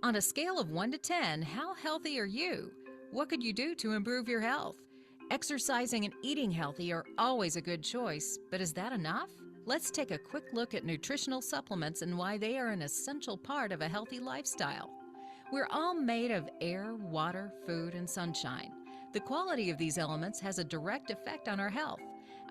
On a scale of 1 to 10, how healthy are you? What could you do to improve your health? Exercising and eating healthy are always a good choice, but is that enough? Let's take a quick look at nutritional supplements and why they are an essential part of a healthy lifestyle. We're all made of air, water, food, and sunshine. The quality of these elements has a direct effect on our health.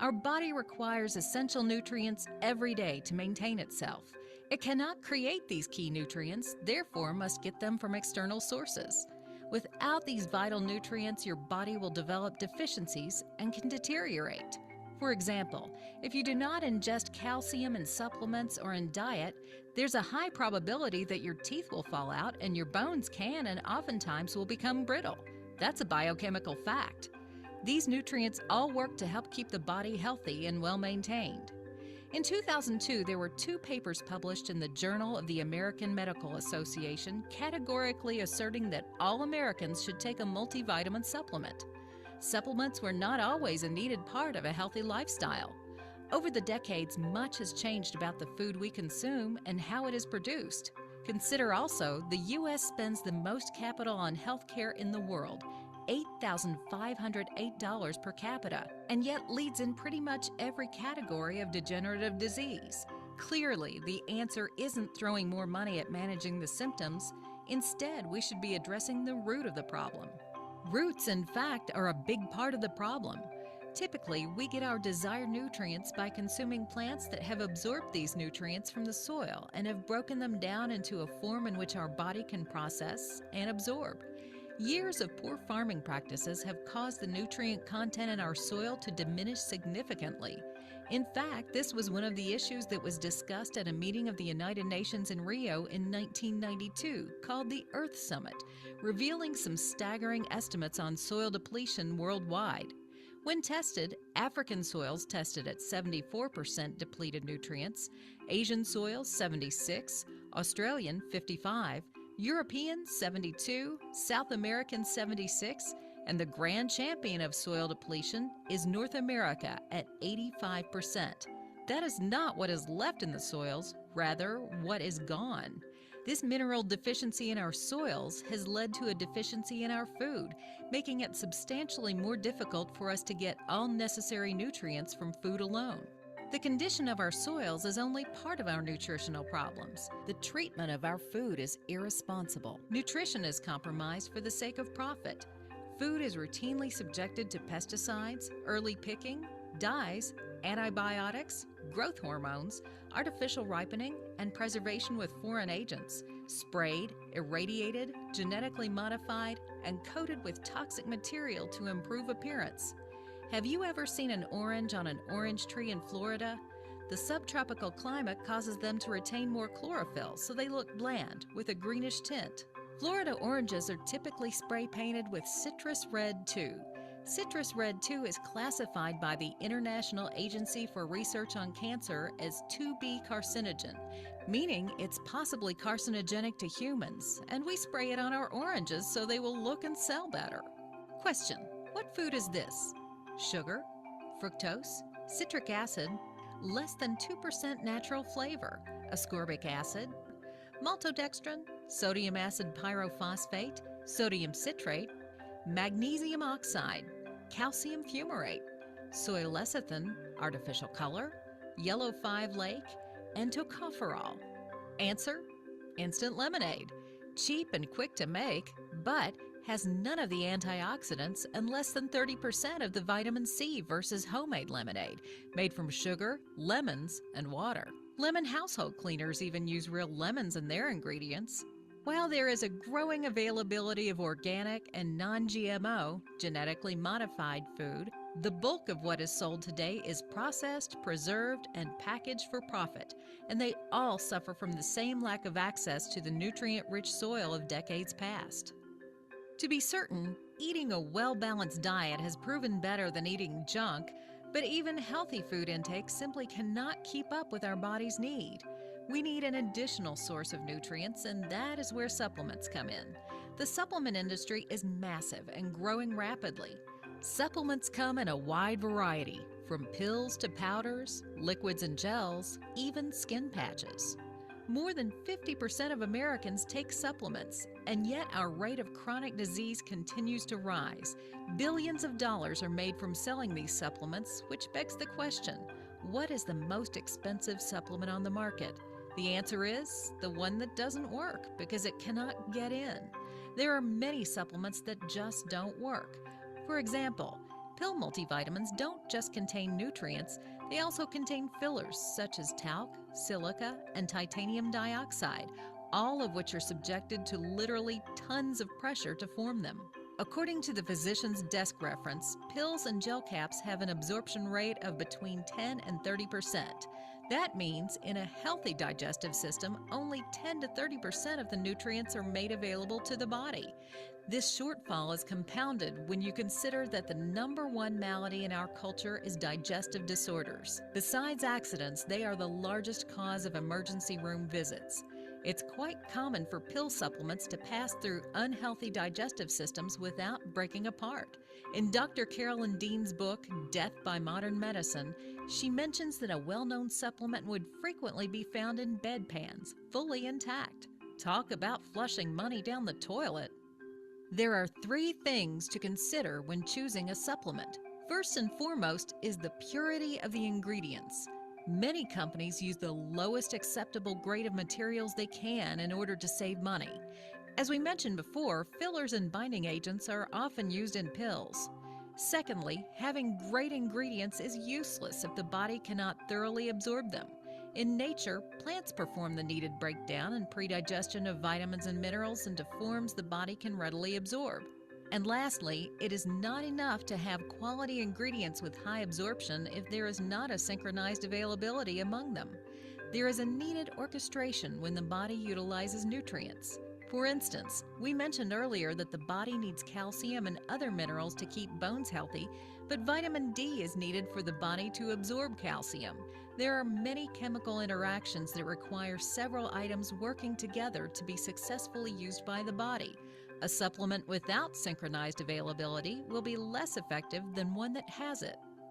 Our body requires essential nutrients every day to maintain itself. It cannot create these key nutrients, therefore must get them from external sources. Without these vital nutrients, your body will develop deficiencies and can deteriorate. For example, if you do not ingest calcium in supplements or in diet, there's a high probability that your teeth will fall out and your bones can and oftentimes will become brittle. That's a biochemical fact. These nutrients all work to help keep the body healthy and well maintained. In 2002, there were 2 papers published in the Journal of the American Medical Association categorically asserting that all Americans should take a multivitamin supplement. Supplements were not always a needed part of a healthy lifestyle. Over the decades, much has changed about the food we consume and how it is produced. Consider also, the U.S. spends the most capital on healthcare in the world, $8,508 per capita, and yet leads in pretty much every category of degenerative disease. Clearly, the answer isn't throwing more money at managing the symptoms. Instead, we should be addressing the root of the problem. Roots, in fact, are a big part of the problem. Typically, we get our desired nutrients by consuming plants that have absorbed these nutrients from the soil and have broken them down into a form in which our body can process and absorb. Years of poor farming practices have caused the nutrient content in our soil to diminish significantly. In fact, this was one of the issues that was discussed at a meeting of the United Nations in Rio in 1992 called the Earth Summit, revealing some staggering estimates on soil depletion worldwide. When tested, African soils tested at 74% depleted nutrients, Asian soils 76, Australian 55, European 72, South American 76, and the grand champion of soil depletion is North America at 85%. That is not what is left in the soils, rather what is gone. This mineral deficiency in our soils has led to a deficiency in our food, making it substantially more difficult for us to get all necessary nutrients from food alone. The condition of our soils is only part of our nutritional problems. The treatment of our food is irresponsible. Nutrition is compromised for the sake of profit. Food is routinely subjected to pesticides, early picking, dyes, antibiotics, growth hormones, artificial ripening, and preservation with foreign agents, sprayed, irradiated, genetically modified, and coated with toxic material to improve appearance. Have you ever seen an orange on an orange tree in Florida? The subtropical climate causes them to retain more chlorophyll, so they look bland, with a greenish tint. Florida oranges are typically spray painted with citrus red 2. Citrus red 2 is classified by the International Agency for Research on Cancer as 2B carcinogen, meaning it's possibly carcinogenic to humans, and we spray it on our oranges so they will look and sell better. Question: what food is this? Sugar, fructose, citric acid, less than 2% natural flavor, ascorbic acid, maltodextrin, sodium acid pyrophosphate, sodium citrate, magnesium oxide, calcium fumarate, soy lecithin, artificial color, yellow 5-lake, and tocopherol. Answer: instant lemonade. Cheap and quick to make, but has none of the antioxidants and less than 30% of the vitamin C versus homemade lemonade, made from sugar, lemons, and water. Lemon household cleaners even use real lemons in their ingredients. While there is a growing availability of organic and non-GMO, genetically modified food, the bulk of what is sold today is processed, preserved, and packaged for profit, and they all suffer from the same lack of access to the nutrient-rich soil of decades past. To be certain, eating a well-balanced diet has proven better than eating junk, but even healthy food intake simply cannot keep up with our body's need. We need an additional source of nutrients, and that is where supplements come in. The supplement industry is massive and growing rapidly. Supplements come in a wide variety, from pills to powders, liquids and gels, even skin patches. More than 50% of Americans take supplements, and yet our rate of chronic disease continues to rise. Billions of dollars are made from selling these supplements, which begs the question, what is the most expensive supplement on the market? The answer is the one that doesn't work because it cannot get in. There are many supplements that just don't work. For example, pill multivitamins don't just contain nutrients, they also contain fillers such as talc, silica, and titanium dioxide, all of which are subjected to literally tons of pressure to form them. According to the physician's desk reference, pills and gel caps have an absorption rate of between 10 and 30%. That means in a healthy digestive system, only 10 to 30% of the nutrients are made available to the body. This shortfall is compounded when you consider that the number one malady in our culture is digestive disorders. Besides accidents, they are the largest cause of emergency room visits. It's quite common for pill supplements to pass through unhealthy digestive systems without breaking apart. In Dr. Carolyn Dean's book, Death by Modern Medicine, she mentions that a well-known supplement would frequently be found in bedpans, fully intact. Talk about flushing money down the toilet. There are 3 things to consider when choosing a supplement. First and foremost is the purity of the ingredients. Many companies use the lowest acceptable grade of materials they can in order to save money. As we mentioned before, fillers and binding agents are often used in pills. Secondly, having great ingredients is useless if the body cannot thoroughly absorb them. In nature, plants perform the needed breakdown and predigestion of vitamins and minerals into forms the body can readily absorb. And lastly, it is not enough to have quality ingredients with high absorption if there is not a synchronized availability among them. There is a needed orchestration when the body utilizes nutrients. For instance, we mentioned earlier that the body needs calcium and other minerals to keep bones healthy, but vitamin D is needed for the body to absorb calcium. There are many chemical interactions that require several items working together to be successfully used by the body. A supplement without synchronized availability will be less effective than one that has it.